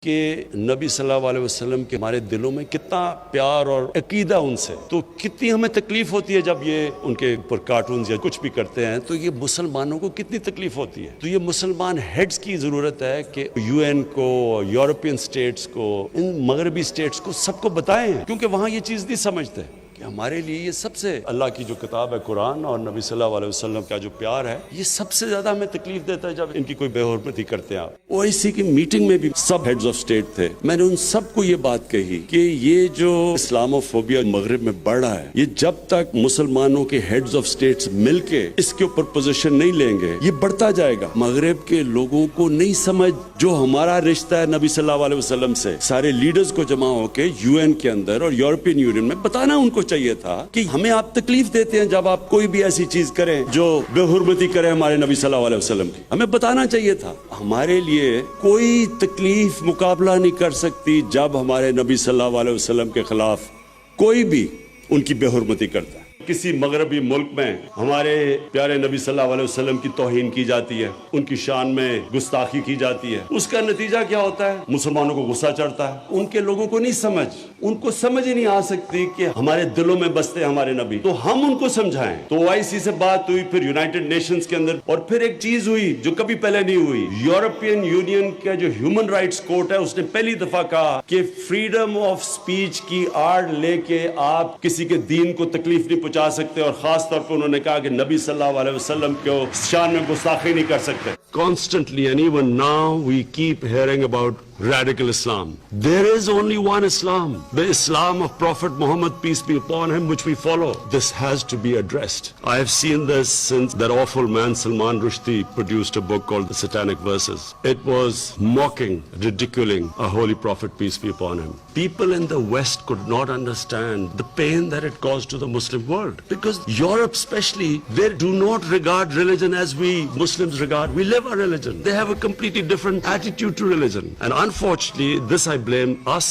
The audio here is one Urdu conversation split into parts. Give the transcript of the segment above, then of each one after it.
کہ نبی صلی اللہ علیہ وسلم کے ہمارے دلوں میں کتنا پیار اور عقیدہ ان سے، تو کتنی ہمیں تکلیف ہوتی ہے جب یہ ان کے اوپر کارٹونز یا کچھ بھی کرتے ہیں، تو یہ مسلمانوں کو کتنی تکلیف ہوتی ہے۔ تو یہ مسلمان ہیڈز کی ضرورت ہے کہ یو این کو، یورپین سٹیٹس کو، ان مغربی سٹیٹس کو سب کو بتائیں، کیونکہ وہاں یہ چیز نہیں سمجھتے کہ ہمارے لیے یہ سب سے اللہ کی جو کتاب ہے قرآن اور نبی صلی اللہ علیہ وسلم کا جو پیار ہے، یہ سب سے زیادہ ہمیں تکلیف دیتا ہے جب ان کی کوئی بے حرمتی کرتے ہیں آپ۔ OIC کی میٹنگ میں بھی سب ہیڈز آف سٹیٹ تھے، میں نے ان سب کو یہ بات کہی کہ یہ جو اسلاموفوبیا مغرب میں بڑھ رہا ہے، یہ جب تک مسلمانوں کے ہیڈز آف سٹیٹس مل کے اس کے اوپر پوزیشن نہیں لیں گے، یہ بڑھتا جائے گا۔ مغرب کے لوگوں کو نہیں سمجھ جو ہمارا رشتہ ہے نبی صلی اللہ علیہ وسلم سے، سارے لیڈرز کو جمع ہو کے UN کے اندر اور یورپین یونین میں بتانا ان کو چاہیے تھا کہ ہمیں آپ تکلیف دیتے ہیں جب آپ کوئی بھی ایسی چیز کریں جو بے حرمتی کرے ہمارے نبی صلی اللہ علیہ وسلم کی، ہمیں بتانا چاہیے تھا۔ ہمارے لیے کوئی تکلیف مقابلہ نہیں کر سکتی جب ہمارے نبی صلی اللہ علیہ وسلم کے خلاف کوئی بھی ان کی بے حرمتی کرتا ہے۔ کسی مغربی ملک میں ہمارے پیارے نبی صلی اللہ علیہ وسلم کی توہین کی جاتی ہے، ان کی شان میں گستاخی کی جاتی ہے، اس کا نتیجہ کیا ہوتا ہے؟ مسلمانوں کو غصہ چڑھتا ہے۔ ان کے لوگوں کو نہیں سمجھ، ان کو سمجھ ہی نہیں آ سکتی کہ ہمارے دلوں میں بستے ہیں ہمارے نبی، تو ہم ان کو سمجھائیں۔ تو OIC سے بات ہوئی، پھر یونائٹڈ نیشنز کے اندر، اور پھر ایک چیز ہوئی جو کبھی پہلے نہیں ہوئی، یورپین یونین کا جو ہیومن رائٹس کورٹ ہے، اس نے پہلی دفعہ کہا کہ فریڈم آف سپیچ کی آڑ لے کے آپ کسی کے دین کو تکلیف نہیں پہنچا سکتے، اور خاص طور پہ انہوں نے کہا کہ نبی صلی اللہ علیہ وسلم کو شان میں گستاخی نہیں کر سکتے۔ Constantly and even now we keep hearing about radical Islam. There is only one Islam, the Islam of Prophet Muhammad, peace be upon him, which we follow. This has to be addressed. I have seen this since that awful man Salman Rushdie produced a book called The Satanic Verses. It was mocking, ridiculing a holy prophet, peace be upon him. People in the West could not understand the pain that it caused to the Muslim world, because Europe especially, they do not regard religion as we Muslims regard. We live our religion. They have a completely different attitude to religion. And unfortunately, this I blame us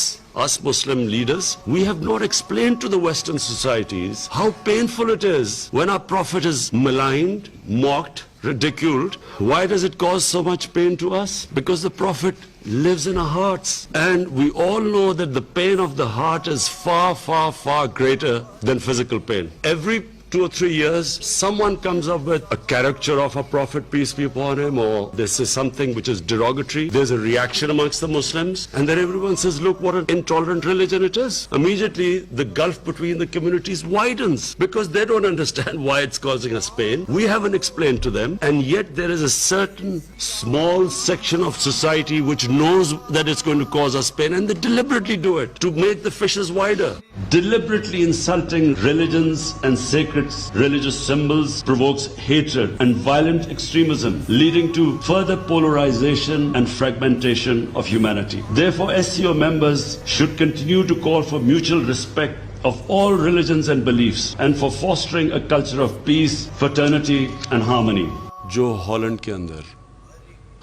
Muslim leaders. We have not explained to the Western societies how painful it is when our Prophet is maligned, mocked, ridiculed. Why does it cause so much pain to us? Because the Prophet lives in our hearts. And we all know that the pain of the heart is far, far, far greater than physical pain. Every 2 or 3 years, someone comes up with a caricature of a prophet, peace be upon him, or this is something which is derogatory. There's a reaction amongst the Muslims, and then everyone says, look what an intolerant religion it is. Immediately, the gulf between the communities widens, because they don't understand why it's causing us pain. We haven't explained to them, and yet there is a certain small section of society which knows that it's going to cause us pain, and they deliberately do it to make the fishes wider. Deliberately insulting religions and sacred religious symbols provokes hatred and violent extremism, leading to further polarization and fragmentation of humanity. Therefore, SCO members should continue to call for mutual respect of all religions and beliefs, and for fostering a culture of peace, fraternity and harmony. جو ہالینڈ کے اندر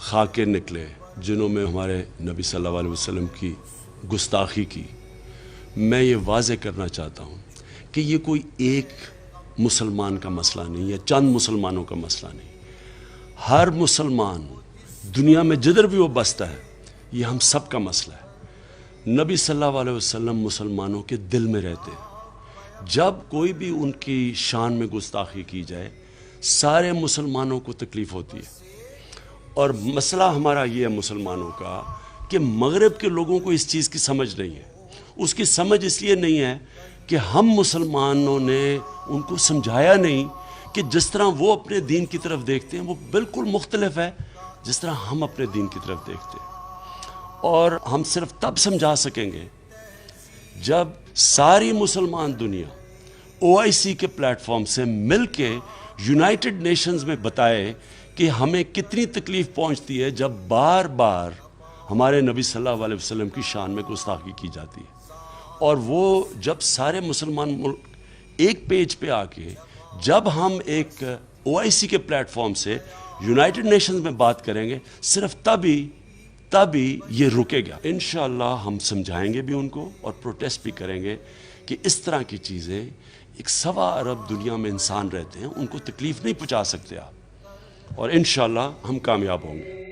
خاکے نکلے جنہوں میں ہمارے نبی صلی اللہ علیہ وسلم کی گستاخی کی، میں یہ واضح کرنا چاہتا ہوں کہ یہ کوئی ایک مسلمان کا مسئلہ نہیں، یا چند مسلمانوں کا مسئلہ نہیں۔ ہر مسلمان دنیا میں جدھر بھی وہ بستا ہے، یہ ہم سب کا مسئلہ ہے۔ نبی صلی اللہ علیہ وسلم مسلمانوں کے دل میں رہتے ہیں۔ جب کوئی بھی ان کی شان میں گستاخی کی جائے، سارے مسلمانوں کو تکلیف ہوتی ہے۔ اور مسئلہ ہمارا یہ ہے مسلمانوں کا کہ مغرب کے لوگوں کو اس چیز کی سمجھ نہیں ہے۔ اس کی سمجھ اس لیے نہیں ہے کہ ہم مسلمانوں نے ان کو سمجھایا نہیں کہ جس طرح وہ اپنے دین کی طرف دیکھتے ہیں وہ بالکل مختلف ہے جس طرح ہم اپنے دین کی طرف دیکھتے ہیں۔ اور ہم صرف تب سمجھا سکیں گے جب ساری مسلمان دنیا OIC کے پلیٹ فارم سے مل کے یونائٹڈ نیشنز میں بتائے کہ ہمیں کتنی تکلیف پہنچتی ہے جب بار بار ہمارے نبی صلی اللہ علیہ وسلم کی شان میں گستاخی کی جاتی ہے۔ اور وہ جب سارے مسلمان ملک ایک پیج پہ آ کے جب ہم ایک OIC کے پلیٹ فارم سے یونائٹڈ نیشنز میں بات کریں گے، صرف تبھی یہ رکے گا۔ انشاءاللہ ہم سمجھائیں گے بھی ان کو اور پروٹیسٹ بھی کریں گے کہ اس طرح کی چیزیں، ایک 1.25 ارب دنیا میں انسان رہتے ہیں، ان کو تکلیف نہیں پہنچا سکتے آپ، اور انشاءاللہ ہم کامیاب ہوں گے۔